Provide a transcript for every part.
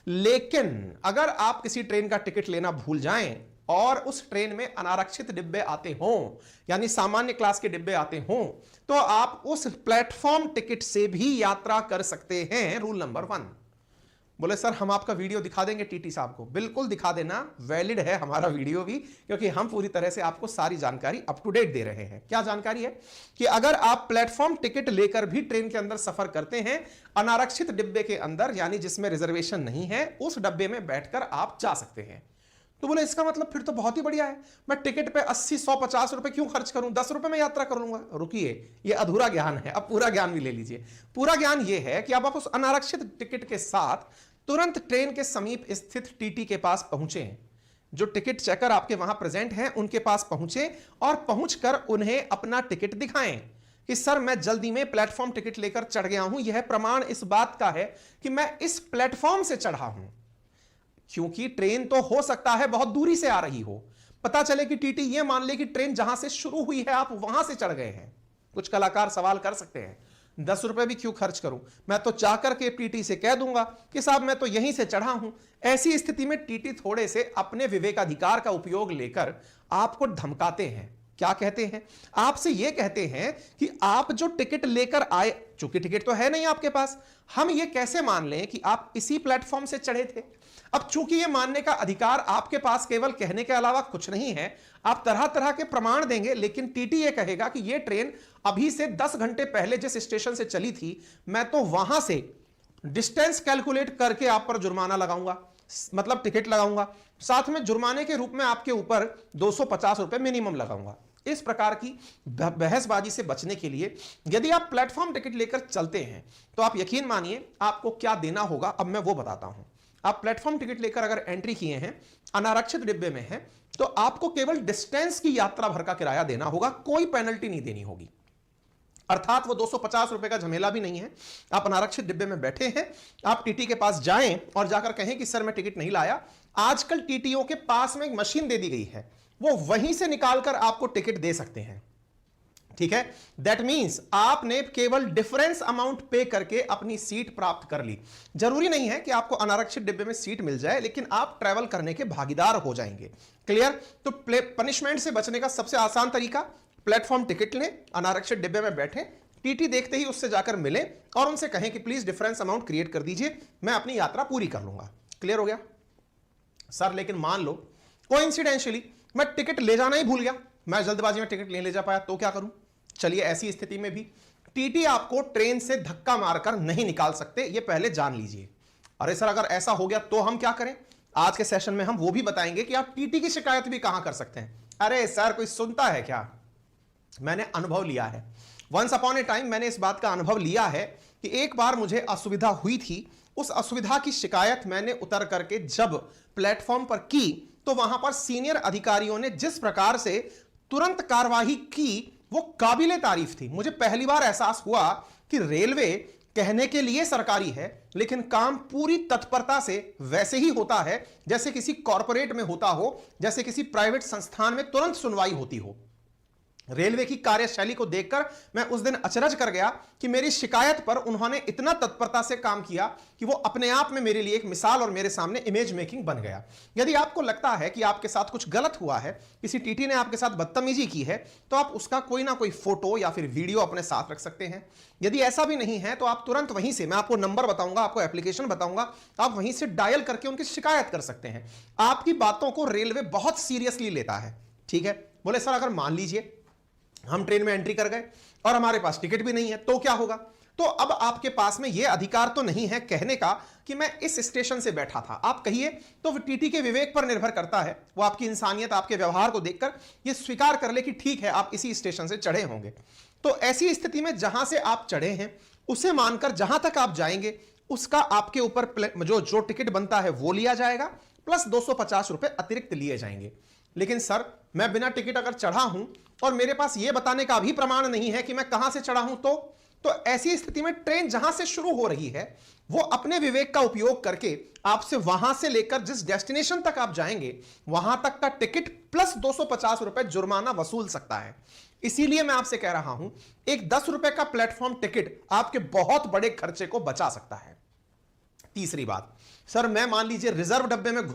लेकिन अगर आप किसी ट्रेन का टिकट लेना भूल जाएं और उस ट्रेन में अनारक्षित डिब्बे आते हों, यानी सामान्य क्लास के डिब्बे आते हों, तो आप उस प्लेटफॉर्म टिकट से भी यात्रा कर सकते हैं। Rule number 1। बोले सर हम आपका वीडियो दिखा देंगे टीटी साहब को। बिल्कुल दिखा देना, वैलिड है हमारा वीडियो भी, क्योंकि हम पूरी तरह से आपको सारी जानकारी अप टू डेट दे रहे हैं। क्या जानकारी है कि अगर आप प्लेटफॉर्म टिकट लेकर भी ट्रेन के अंदर सफर करते हैं, अनारक्षित डिब्बे के अंदर यानी जिसमें रिजर्वेशन नहीं है, उस डब्बे में बैठकर आप जा सकते हैं। तो बोले इसका मतलब फिर तो बहुत ही बढ़िया है, मैं टिकट पे 80, 100, 50 रुपए क्यों खर्च करूं, 10 रुपए में यात्रा कर लूंगा। रुकिए, ये अधूरा ज्ञान है, अब पूरा ज्ञान भी ले लीजिए। पूरा ज्ञान ये है कि आप उस अनारक्षित टिकट के साथ तुरंत ट्रेन के समीप स्थित टीटी के पास पहुंचे, जो टिकट चेकर आपके वहां प्रेजेंट हैं उनके पास पहुंचे और पहुंचकर उन्हें अपना टिकट दिखाएं कि सर मैं जल्दी में प्लेटफॉर्म टिकट लेकर चढ़ गया हूं, यह प्रमाण इस बात का है कि मैं इस प्लेटफॉर्म से चढ़ा हूं। क्योंकि ट्रेन तो हो सकता है बहुत दूरी से आ रही हो, पता चले कि टीटी यह मान ले कि ट्रेन जहां से शुरू हुई है आप वहां से चढ़ गए हैं। कुछ कलाकार सवाल कर सकते हैं 10 रुपए भी क्यों खर्च करूं, मैं तो जाकर के टीटी से कह दूंगा कि साहब मैं तो यहीं से चढ़ा हूं। ऐसी स्थिति में टीटी थोड़े से अपने विवेकाधिकार का उपयोग लेकर आपको धमकाते हैं। क्या कहते हैं, आपसे यह कहते हैं कि आप जो टिकट लेकर आए, चूंकि टिकट तो है नहीं आपके पास, हम यह कैसे मान लें कि आप इसी प्लेटफॉर्म से चढ़े थे। अब चूंकि यह मानने का अधिकार आपके पास केवल कहने के अलावा कुछ नहीं है, आप तरह तरह के प्रमाण देंगे, लेकिन टीटी यह कहेगा कि यह ट्रेन अभी से 10 घंटे पहले जिस स्टेशन से चली थी, मैं तो वहां से डिस्टेंस कैलकुलेट करके आप पर जुर्माना लगाऊंगा, मतलब टिकट लगाऊंगा, साथ में जुर्माने के रूप में आपके ऊपर 250 रुपए मिनिमम लगाऊंगा। इस प्रकार की बहसबाजी से बचने के लिए यदि आप प्लेटफॉर्म टिकट लेकर चलते हैं तो आप यकीन मानिए आपको क्या देना होगा, अब मैं वो बताता हूं। आप प्लेटफॉर्म टिकट लेकर अगर एंट्री किए हैं, अनारक्षित डिब्बे में हैं, तो आपको केवल डिस्टेंस की यात्रा भर का किराया देना होगा, कोई पेनल्टी नहीं देनी होगी। अर्थात वो 250 रुपए का झमेला भी नहीं है। आप अनारक्षित डिब्बे में बैठे हैं, आप टीटी के पास जाएं और जाकर कहें कि सर मैं टिकट नहीं लाया। आजकल टीटीओ के पास में एक मशीन दे दी गई है, वो वहीं से निकालकर आपको टिकट दे सकते हैं। ठीक है, दैट मींस आपने केवल डिफरेंस अमाउंट पे करके अपनी सीट प्राप्त कर ली। जरूरी नहीं है कि आपको अनारक्षित डिब्बे में सीट मिल जाए, लेकिन आप ट्रैवल करने के भागीदार हो जाएंगे। क्लियर? तो पनिशमेंट से बचने का सबसे आसान तरीका, प्लेटफॉर्म टिकट लें, अनारक्षित डिब्बे में बैठे, टीटी देखते ही उससे जाकर मिले और उनसे कहें कि प्लीज डिफरेंस अमाउंट क्रिएट कर दीजिए, मैं अपनी यात्रा पूरी कर लूंगा। क्लियर हो गया? सर लेकिन मान लो कोइंसिडेंशियली मैं टिकट ले जाना ही भूल गया, मैं जल्दबाजी में टिकट नहीं ले जा पाया, तो क्या करूं? चलिए ऐसी स्थिति में भी टीटी आपको ट्रेन से धक्का मारकर नहीं निकाल सकते, ये पहले जान लीजिए। अरे सर अगर ऐसा हो गया तो हम क्या करें? आज के सेशन में हम वो भी बताएंगे कि आप टीटी की शिकायत भी कहां कर सकते हैं। अरे सर कोई सुनता है क्या? मैंने अनुभव लिया है, वंस अपॉन ए टाइम मैंने इस बात का अनुभव लिया है कि एक बार मुझे असुविधा हुई थी, उस असुविधा की शिकायत मैंने उतर करके जब प्लेटफॉर्म पर की तो वहां पर सीनियर अधिकारियों ने जिस प्रकार से तुरंत कार्रवाई की वो काबिले तारीफ थी। मुझे पहली बार एहसास हुआ कि रेलवे कहने के लिए सरकारी है, लेकिन काम पूरी तत्परता से वैसे ही होता है जैसे किसी कॉरपोरेट में होता हो, जैसे किसी प्राइवेट संस्थान में तुरंत सुनवाई होती हो। रेलवे की कार्यशैली को देखकर मैं उस दिन अचरज कर गया कि मेरी शिकायत पर उन्होंने इतना तत्परता से काम किया कि वो अपने आप में मेरे लिए एक मिसाल और मेरे सामने इमेज मेकिंग बन गया। यदि आपको लगता है कि आपके साथ कुछ गलत हुआ है, किसी टीटी ने आपके साथ बदतमीजी की है, तो आप उसका कोई ना कोई फोटो या फिर वीडियो अपने साथ रख सकते हैं। यदि ऐसा भी नहीं है तो आप तुरंत वहीं से, मैं आपको नंबर बताऊंगा, आपको एप्लीकेशन बताऊंगा, आप वहीं से डायल करके उनकी शिकायत कर सकते हैं। आपकी बातों को रेलवे बहुत सीरियसली लेता है। ठीक है? बोले सर अगर मान लीजिए हम ट्रेन में एंट्री कर गए और हमारे पास टिकट भी नहीं है, तो क्या होगा? तो अब आपके पास में यह अधिकार तो नहीं है कहने का कि मैं इस स्टेशन से बैठा था। आप कहिए तो टीटी के विवेक पर निर्भर करता है, वो आपकी इंसानियत, आपके व्यवहार को देखकर यह स्वीकार कर ले कि ठीक है आप इसी स्टेशन से चढ़े होंगे। तो ऐसी स्थिति में जहां से आप चढ़े हैं उसे मानकर जहां तक आप जाएंगे उसका आपके ऊपर जो टिकट बनता है वो लिया जाएगा, प्लस 250 रुपए अतिरिक्त लिए जाएंगे। लेकिन सर मैं बिना टिकट अगर चढ़ा हूं और मेरे पास यह बताने का भी प्रमाण नहीं है कि मैं कहां से चढ़ा हूं, तो ऐसी स्थिति में ट्रेन जहां से शुरू हो रही है वो अपने विवेक का उपयोग करके आपसे वहां से लेकर जिस डेस्टिनेशन तक आप जाएंगे वहां तक का टिकट प्लस 250 रुपए जुर्माना वसूल सकता है। इसीलिए मैं आपसे कह रहा हूं एक 10 रुपए का प्लेटफॉर्म टिकट आपके बहुत बड़े खर्चे को बचा सकता है। तीसरी बात, सर मैं मान लीजिए रिजर्व डब्बे में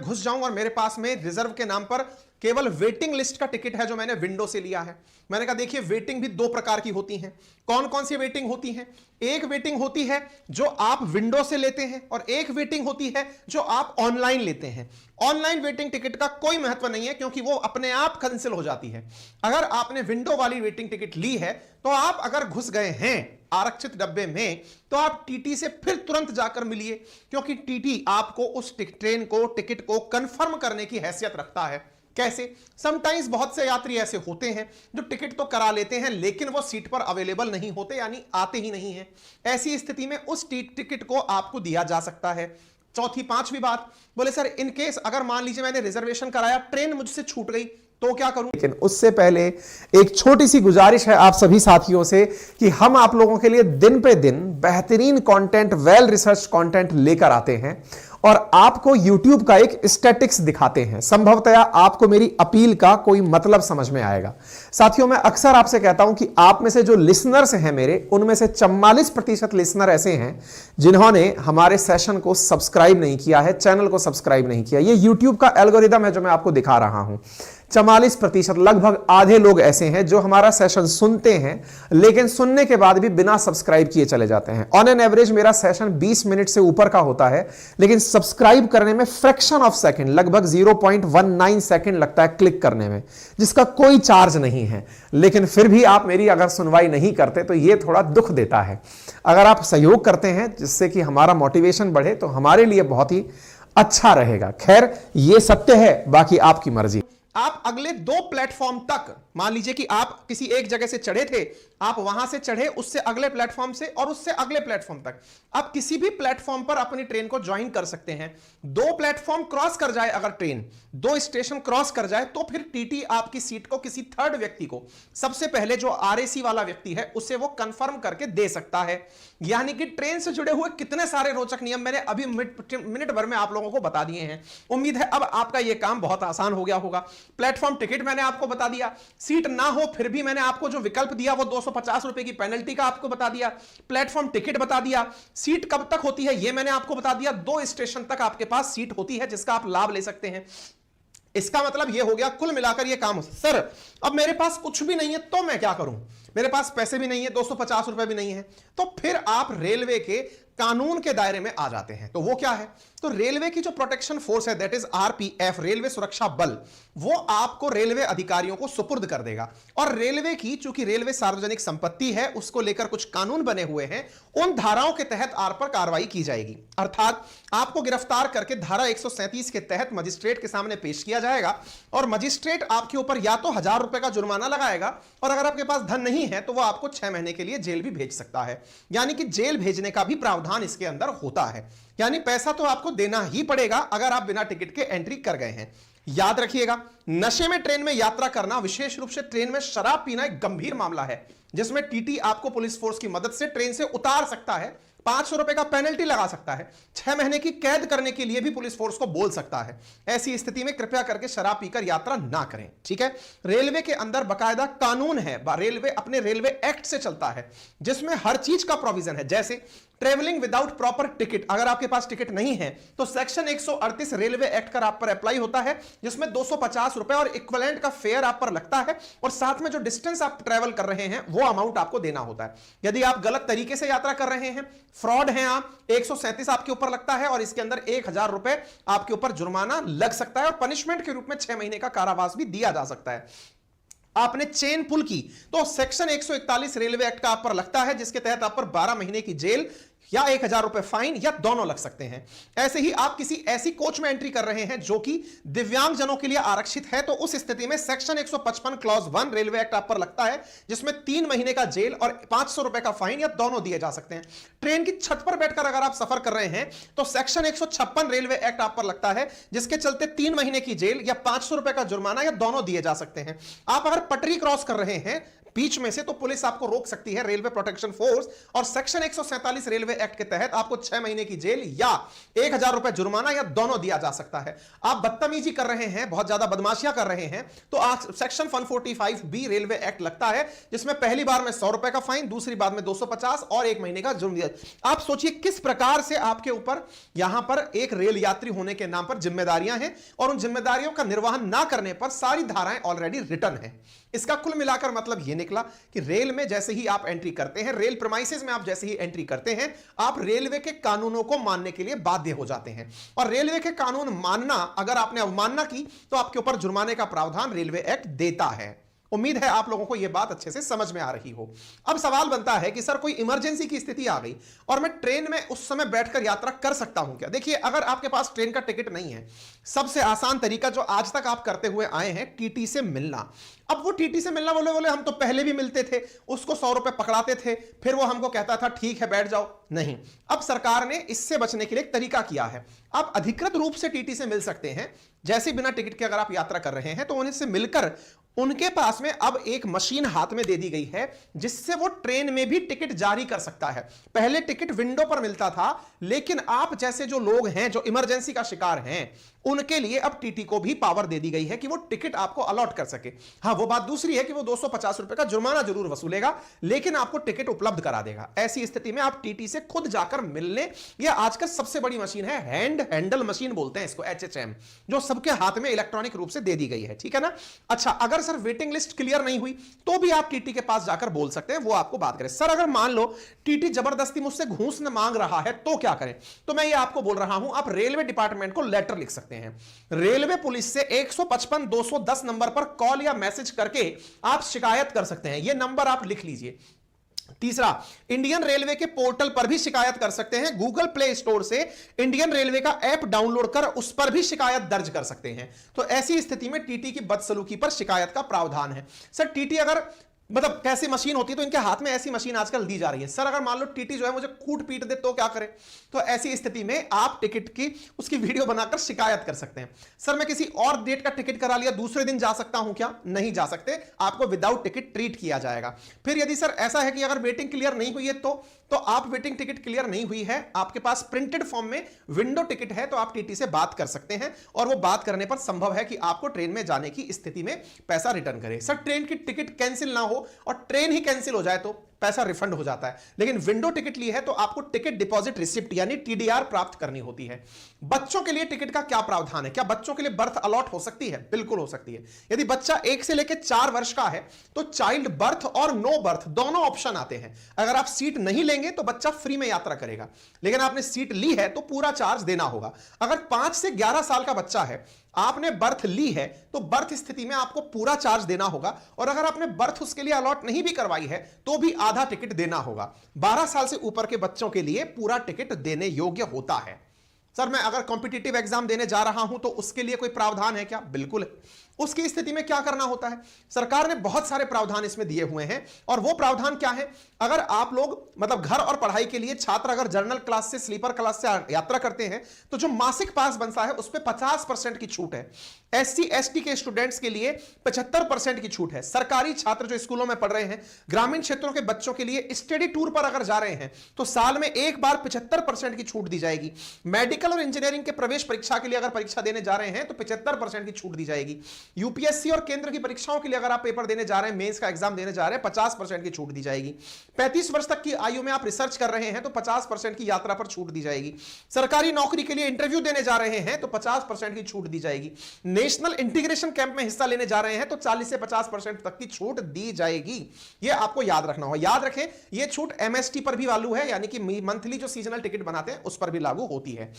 घुस जाऊं और मेरे पास में रिजर्व के नाम पर केवल वेटिंग लिस्ट का टिकट है जो मैंने विंडो से लिया है। मैंने कहा देखिए वेटिंग भी दो प्रकार की होती हैं। कौन कौन सी वेटिंग होती हैं? एक वेटिंग होती है जो आप विंडो से लेते हैं और एक वेटिंग होती है जो आप ऑनलाइन लेते हैं। ऑनलाइन वेटिंग टिकट का कोई महत्व नहीं है क्योंकि वो अपने आप कैंसिल हो जाती है। अगर आपने विंडो वाली वेटिंग टिकट ली है तो आप अगर घुस गए हैं आरक्षित डब्बे में तो आप टीटी से फिर तुरंत जाकर मिलिए, क्योंकि टीटी आपको उस ट्रेन को टिकट को कंफर्म करने की हैसियत रखता है। कैसे? समटाइम्स बहुत से यात्री ऐसे होते हैं जो टिकट तो करा लेते हैं लेकिन वो सीट पर अवेलेबल नहीं होते, यानी आते ही नहीं हैं। ऐसी स्थिति में उस टिकट को आपको दिया जा सकता है। चौथी पांचवी बात, बोले सर इन केस अगर मान लीजिए मैंने रिजर्वेशन कराया, ट्रेन मुझसे छूट गई तो क्या करूं? लेकिन उससे पहले एक छोटी सी गुजारिश है आप सभी साथियों से कि हम आप लोगों के लिए दिन पे दिन बेहतरीन कंटेंट, वेल रिसर्च कंटेंट लेकर आते हैं और आपको YouTube का एक स्टैटिक्स दिखाते हैं। संभवतः आपको मेरी अपील का कोई मतलब समझ में आएगा। साथियों मैं अक्सर आपसे कहता हूं कि आप में से जो लिसनर्स हैं मेरे, उनमें से 44% लिसनर ऐसे हैं जिन्होंने हमारे सेशन को सब्सक्राइब नहीं किया है, चैनल को सब्सक्राइब नहीं किया। ये YouTube का एल्गोरिदम है जो मैं आपको दिखा रहा हूं। 44%, लगभग आधे लोग ऐसे हैं जो हमारा सेशन सुनते हैं लेकिन सुनने के बाद भी बिना सब्सक्राइब किए चले जाते हैं। ऑन एन एवरेज मेरा सेशन 20 मिनट से ऊपर का होता है लेकिन सब्सक्राइब करने में फ्रैक्शन ऑफ सेकंड, लगभग 0.19 सेकंड लगता है क्लिक करने में, जिसका कोई चार्ज नहीं है। लेकिन फिर भी आप मेरी अगर सुनवाई नहीं करते तो यह थोड़ा दुख देता है। अगर आप सहयोग करते हैं जिससे कि हमारा मोटिवेशन बढ़े तो हमारे लिए बहुत ही अच्छा रहेगा। खैर ये सत्य है, बाकी आपकी मर्जी। आप अगले 2 प्लेटफॉर्म तक, मान लीजिए कि आप किसी एक जगह से चढ़े थे, आप वहां से चढ़े उससे अगले प्लेटफॉर्म से और उससे अगले प्लेटफॉर्म तक, आप किसी भी प्लेटफॉर्म पर अपनी ट्रेन को ज्वाइन कर सकते हैं। 2 प्लेटफॉर्म क्रॉस कर जाए, अगर ट्रेन 2 स्टेशन क्रॉस कर जाए तो फिर टीटी आपकी सीट को किसी थर्ड व्यक्ति को, सबसे पहले जो आरएसी वाला व्यक्ति है उसे वो कंफर्म करके दे सकता है। यानी कि ट्रेन से जुड़े हुए कितने सारे रोचक नियम मैंने अभी मिनट भर में आप लोगों को बता दिए हैं। उम्मीद है अब आपका यह काम बहुत आसान हो गया होगा। प्लेटफॉर्म टिकट मैंने आपको बता दिया, सीट ना हो फिर भी मैंने आपको जो विकल्प दिया वो 250 रुपए की पेनल्टी का आपको बता दिया, प्लेटफॉर्म टिकट बता दिया, सीट कब तक होती है ये मैंने आपको बता दिया, 2 स्टेशन तक आपके पास सीट होती है जिसका आप लाभ ले सकते हैं। इसका मतलब यह हो गया कुल मिलाकर यह काम। सर अब मेरे पास कुछ भी नहीं है तो मैं क्या करूं? मेरे पास पैसे भी नहीं है, 250 रुपए भी नहीं है, तो फिर आप रेलवे के कानून के दायरे में आ जाते हैं। तो वो क्या है? तो रेलवे की जो प्रोटेक्शन फोर्स है, दैट इज आरपीएफ, रेलवे सुरक्षा बल, वो आपको रेलवे अधिकारियों को सुपुर्द कर देगा। और रेलवे की, चूंकि रेलवे सार्वजनिक संपत्ति है, उसको लेकर कुछ कानून बने हुए हैं, उन धाराओं के तहत आप पर कार्रवाई की जाएगी। अर्थात आपको गिरफ्तार करके धारा 137 के तहत मजिस्ट्रेट के सामने पेश किया जाएगा और मजिस्ट्रेट आपके ऊपर या तो 1000 रुपए का जुर्माना लगाएगा और अगर आपके पास धन नहीं है तो वो आपको 6 महीने के लिए जेल भी भेज सकता है। यानी कि जेल भेजने का भी प्रावधान इसके अंदर होता है। यानी पैसा तो आपको देना ही पड़ेगा अगर आप बिना टिकट के एंट्री कर गए हैं। याद रखिएगा, नशे में ट्रेन में यात्रा करना, विशेष रूप से ट्रेन में शराब पीना एक गंभीर मामला है जिसमें टीटी आपको पुलिस फोर्स की मदद से ट्रेन से उतार सकता है, 500 रुपए का पेनल्टी लगा सकता है, 6 महीने की कैद करने के लिए भी पुलिस फोर्स को बोल सकता है। ऐसी स्थिति में कृपया करके शराब पीकर यात्रा ना करें। ठीक है, रेलवे के अंदर बकायदा कानून है, रेलवे अपने रेलवे एक्ट से चलता है जिसमें हर चीज का प्रोविजन है। जैसे ट्रेवलिंग विदाउट प्रॉपर टिकट, अगर आपके पास टिकट नहीं है तो सेक्शन 138 रेलवे एक्ट का आप पर अप्लाई होता है जिसमें 250 रुपए और इक्विवेलेंट का फेयर आप पर लगता है और साथ में जो डिस्टेंस आप ट्रेवल कर रहे हैं वो अमाउंट आपको देना होता है। यदि आप गलत तरीके से यात्रा कर रहे हैं, फ्रॉड हैं आप, 137 आपके ऊपर लगता है और इसके अंदर 1000 रुपए आपके ऊपर जुर्माना लग सकता है और पनिशमेंट के रूप में 6 महीने का कारावास भी दिया जा सकता है। आपने चेन पुल की तो सेक्शन 141 रेलवे एक्ट का आप पर लगता है जिसके तहत आप पर 12 महीने की जेल या 1000 रुपए फाइन या दोनों लग सकते हैं। ऐसे ही आप किसी ऐसी कोच में एंट्री कर रहे हैं जो कि दिव्यांग जनों के लिए आरक्षित है तो उस स्थिति में सेक्शन 155 क्लॉज 1 रेलवे एक्ट आप पर लगता है जिसमें 3 महीने का जेल और 500 रुपए का फाइन या दोनों दिए जा सकते हैं। ट्रेन की छत पर बैठकर अगर आप सफर कर रहे हैं तो सेक्शन 156 रेलवे एक्ट आप पर लगता है जिसके चलते 3 महीने की जेल या 500 रुपए का जुर्माना या दोनों दिए जा सकते हैं। आप अगर पटरी क्रॉस कर रहे हैं बीच में से तो पुलिस आपको रोक सकती है, रेलवे प्रोटेक्शन फोर्स, और सेक्शन 147 रेलवे एक्ट के तहत आपको 6 महीने की जेल या 1000 रुपए जुर्माना या दोनों दिया जा सकता है। आप बदतमीजी कर रहे हैं, बहुत ज्यादा बदमाशियां कर रहे हैं, तो सेक्शन 145 बी रेलवे एक्ट लगता है, जिसमें पहली बार में 100 रुपए का फाइन, दूसरी बार में 250 और 1 महीने का जुर्माना। आप सोचिए किस प्रकार से आपके ऊपर यहां पर एक रेल यात्री होने के नाम पर जिम्मेदारियां हैं, और उन जिम्मेदारियों का निर्वहन ना करने पर सारी धाराएं ऑलरेडी रिटर्न है। इसका कुल मिलाकर मतलब यह निकला कि रेल में जैसे ही आप एंट्री करते हैं, रेल प्रीमाइसेस में आप जैसे ही एंट्री करते हैं, आप रेलवे के कानूनों को मानने के लिए बाध्य हो जाते हैं, और रेलवे के कानून मानना, अगर आपने अवमानना की तो आपके ऊपर जुर्माने का प्रावधान रेलवे एक्ट देता है। उम्मीद है आप लोगों को यह बात अच्छे से समझ में आ रही हो। अब सवाल बनता है कि सर कोई इमरजेंसी की स्थिति आ गई और मैं ट्रेन में उस समय बैठकर यात्रा कर सकता हूं क्या? देखिए, अगर आपके पास ट्रेन का टिकट नहीं है, सबसे आसान तरीका जो आज तक आप करते हुए आए हैं, टीटी से मिलना। अब वो टीटी से मिलना, बोले हम तो पहले भी मिलते थे, उसको 100 रुपए पकड़ाते थे, फिर वो हमको कहता था ठीक है बैठ जाओ। नहीं, अब सरकार ने इससे बचने के लिए एक तरीका किया है। आप अधिकृत रूप से टीटी से मिल सकते हैं। जैसे बिना टिकट के अगर आप यात्रा कर रहे हैं तो उनसे मिलकर उनके पास में अब एक मशीन हाथ में दे दी गई है, जिससे वो ट्रेन में भी टिकट जारी कर सकता है। पहले टिकट विंडो पर मिलता था, लेकिन आप जैसे जो लोग हैं जो इमरजेंसी का शिकार हैं, उनके लिए अब टीटी को भी पावर दे दी गई है कि वो टिकट आपको अलॉट कर सके। हां, वो बात दूसरी है कि वो 250 रुपए का जुर्माना जरूर वसूलेगा, लेकिन आपको टिकट उपलब्ध करा देगा। ऐसी स्थिति में आप टीटी से खुद जाकर मिलने, या आजकल सबसे बड़ी मशीन है हैंडल मशीन बोलते हैं इसको, HHM, जो सबके हाथ में इलेक्ट्रॉनिक रूप से दे दी गई है। ठीक है ना? अच्छा, अगर सर वेटिंग लिस्ट क्लियर नहीं हुई तो भी आप टीटी के पास जाकर बोल सकते हैं, वो आपको बात करें। सर अगर मान लो टीटी जबरदस्ती मुझसे घूस न मांग रहा है तो क्या करें? तो मैं ये आपको बोल रहा हूं, आप रेलवे डिपार्टमेंट को लेटर लिख सकते हैं। रेलवे पुलिस से 155 210 नंबर पर कॉल या मैसेज करके आप शिकायत कर सकते हैं। यह नंबर आप लिख लीजिए। तीसरा, इंडियन रेलवे के पोर्टल पर भी शिकायत कर सकते हैं। गूगल प्ले स्टोर से इंडियन रेलवे का ऐप डाउनलोड कर उस पर भी शिकायत दर्ज कर सकते हैं। तो ऐसी स्थिति में टीटी की बदसलूकी पर शिकायत का प्रावधान है। सर टीटी अगर मतलब कैसी मशीन होती है, तो इनके हाथ में ऐसी मशीन आजकल दी जा रही है। सर अगर मान लो टीटी जो है मुझे कूट पीट दे तो क्या करें? तो ऐसी स्थिति में आप टिकट की उसकी वीडियो बनाकर शिकायत कर सकते हैं। सर मैं किसी और डेट का टिकट करा लिया, दूसरे दिन जा सकता हूं क्या? नहीं जा सकते, आपको विदाउट टिकट ट्रीट किया जाएगा। फिर यदि सर ऐसा है कि अगर वेटिंग क्लियर नहीं हुई है तो आप वेटिंग टिकट क्लियर नहीं हुई है, आपके पास प्रिंटेड फॉर्म में विंडो टिकट है, तो आप टीटी से बात कर सकते हैं, और वो बात करने पर संभव है कि आपको ट्रेन में जाने की स्थिति में पैसा रिटर्न करे। सर ट्रेन की टिकट कैंसिल ना हो और ट्रेन ही कैंसिल हो जाए तो पैसा रिफंड हो जाता है, लेकिन विंडो टिकट ली है तो आपको टिकट डिपॉजिट रिसिप्ट यानी टीडीआर प्राप्त करनी होती है। बच्चों के लिए टिकट का क्या प्रावधान है? क्या बच्चों के लिए बर्थ अलॉट हो सकती है? बिल्कुल हो सकती है। यदि बच्चा 1 से लेकर 4 वर्ष का है तो चाइल्ड बर्थ और नो बर्थ दोनों ऑप्शन आते हैं। अगर आप सीट नहीं लेंगे तो बच्चा फ्री में यात्रा करेगा, लेकिन आपने सीट ली है तो पूरा चार्ज देना होगा। अगर 5 से 11 साल का बच्चा है, आपने बर्थ ली है, तो बर्थ स्थिति में आपको पूरा चार्ज देना होगा, और अगर आपने बर्थ उसके लिए अलॉट नहीं भी करवाई है तो भी आधा टिकट देना होगा। 12 साल से ऊपर के बच्चों के लिए पूरा टिकट देने योग्य होता है। सर मैं अगर कॉम्पिटिटिव एग्जाम देने जा रहा हूं तो उसके लिए कोई प्रावधान है क्या? बिल्कुल है। उसकी स्थिति में क्या करना होता है? सरकार ने बहुत सारे प्रावधान इसमें दिए हुए हैं, और वो प्रावधान क्या है? अगर आप लोग मतलब घर और पढ़ाई के लिए छात्र अगर जनरल क्लास से स्लीपर क्लास से यात्रा करते हैं तो जो मासिक पास बनता है उस पर 50% की छूट है। SC ST के स्टूडेंट्स के लिए 75% की छूट है। सरकारी छात्र जो स्कूलों में पढ़ रहे हैं, ग्रामीण क्षेत्रों के बच्चों के लिए स्टडी टूर पर अगर जा रहे हैं तो साल में एक बार 75% की छूट दी जाएगी। मेडिकल और इंजीनियरिंग के प्रवेश परीक्षा के लिए अगर परीक्षा देने जा रहे हैं तो 75% की छूट दी जाएगी। यूपीएससी और केंद्र की परीक्षाओं के लिए अगर आप पेपर देने जा रहे हैं, मेंस का एग्जाम देने जा रहे हैं, 50% की छूट दी जाएगी। 35 वर्ष तक की आयु में आप रिसर्च कर रहे हैं तो 50% की यात्रा पर छूट दी जाएगी। सरकारी नौकरी के लिए इंटरव्यू देने जा रहे हैं तो 50% की छूट दी जाएगी। नेशनल इंटीग्रेशन कैंप में हिस्सा लेने जा रहे हैं तो 40 से 50% तक की छूट दी जाएगी। यह आपको याद रखना हो। याद रखें, यह छूट MST पर भी लागू है, यानी कि मंथली जो सीजनल टिकट बनाते हैं उस पर भी लागू होती है।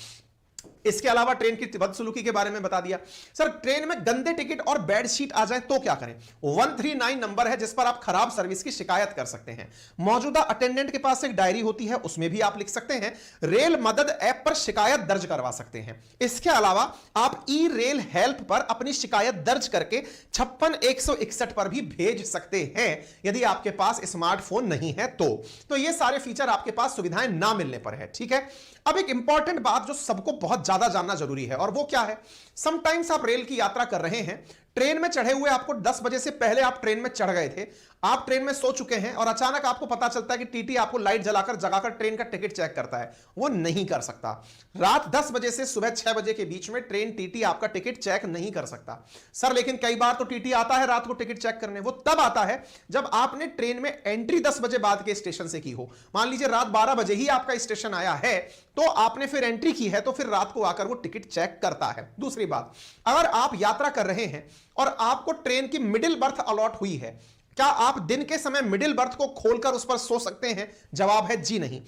इसके अलावा ट्रेन की बदसलूकी के बारे में बता दिया। सर ट्रेन में गंदे टिकट और बेड शीट आ जाए तो क्या करें? 139 नंबर है जिस पर आप खराब सर्विस की शिकायत कर सकते हैं। मौजूदा अटेंडेंट के पास एक डायरी होती है, उसमें भी आप लिख सकते हैं। रेल मदद ऐप पर शिकायत दर्ज करवा सकते हैं। इसके अलावा आप ई रेल हेल्प पर अपनी शिकायत दर्ज करके 56 161 पर भी भेज सकते हैं, यदि आपके पास स्मार्टफोन नहीं है तो ये सारे फीचर आपके पास सुविधाएं ना मिलने पर है। ठीक है, अब एक इंपॉर्टेंट बात जो सबको बहुत ज्यादा जानना जरूरी है, और वो क्या है? समटाइम्स आप रेल की यात्रा कर रहे हैं, ट्रेन में चढ़े हुए आपको 10 बजे से पहले आप ट्रेन में चढ़ गए थे, आप ट्रेन में सो चुके हैं और अचानक आपको पता चलता है कि टीटी आपको लाइट जलाकर जगाकर ट्रेन का टिकट चेक करता है, वो नहीं कर सकता। रात 10 बजे से सुबह 6 बजे के बीच में ट्रेन टीटी आपका टिकट चेक नहीं कर सकता। सर लेकिन कई बार तो टीटी आता है रात को टिकट चेक करने, वो तब आता है जब आपने ट्रेन में एंट्री 10 बजे बाद के स्टेशन से की हो। मान लीजिए रात 12 बजे ही आपका स्टेशन आया है, तो आपने फिर एंट्री की है, तो फिर रात को आकर वो टिकट चेक करता है। दूसरी बात, अगर आप यात्रा कर रहे हैं और आपको ट्रेन की मिडिल बर्थ अलॉट हुई है, क्या आप दिन के समय मिडिल बर्थ को खोलकर उस पर सो सकते हैं? जवाब है जी नहीं।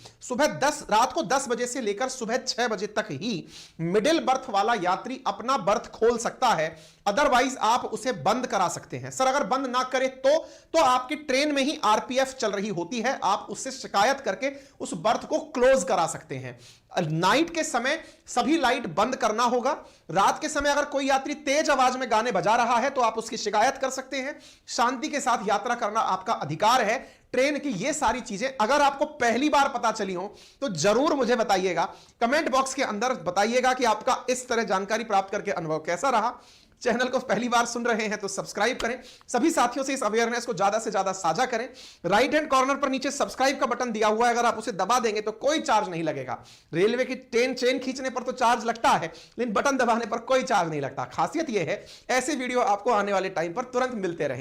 रात को 10 बजे से लेकर सुबह 6 बजे तक ही मिडिल बर्थ वाला यात्री अपना बर्थ खोल सकता है, अदरवाइज आप उसे बंद करा सकते हैं। सर अगर बंद ना करे तो आपकी ट्रेन में ही आरपीएफ चल रही होती है, आप उससे शिकायत करके उस बर्थ को क्लोज करा सकते हैं। नाइट के समय सभी लाइट बंद करना होगा। रात के समय अगर कोई यात्री तेज आवाज में गाने बजा रहा है तो आप उसकी शिकायत कर सकते हैं। शांति के साथ यात्रा करना आपका अधिकार है। ट्रेन की ये सारी चीजें अगर आपको पहली बार पता चली हो तो जरूर मुझे बताइएगा, कमेंट बॉक्स के अंदर बताइएगा कि आपका इस तरह जानकारी प्राप्त करके अनुभव कैसा रहा। चैनल को पहली बार सुन रहे हैं तो सब्सक्राइब करें, सभी साथियों से इस अवेयरनेस को ज्यादा से ज्यादा साझा करें। राइट हैंड कॉर्नर पर नीचे सब्सक्राइब का बटन दिया हुआ है, अगर आप उसे दबा देंगे तो कोई चार्ज नहीं लगेगा। रेलवे की ट्रेन चेन खींचने पर तो चार्ज लगता है, लेकिन बटन दबाने पर कोई चार्ज नहीं लगता। खासियत यह है ऐसे वीडियो आपको आने वाले टाइम पर तुरंत मिलते रहेंगे।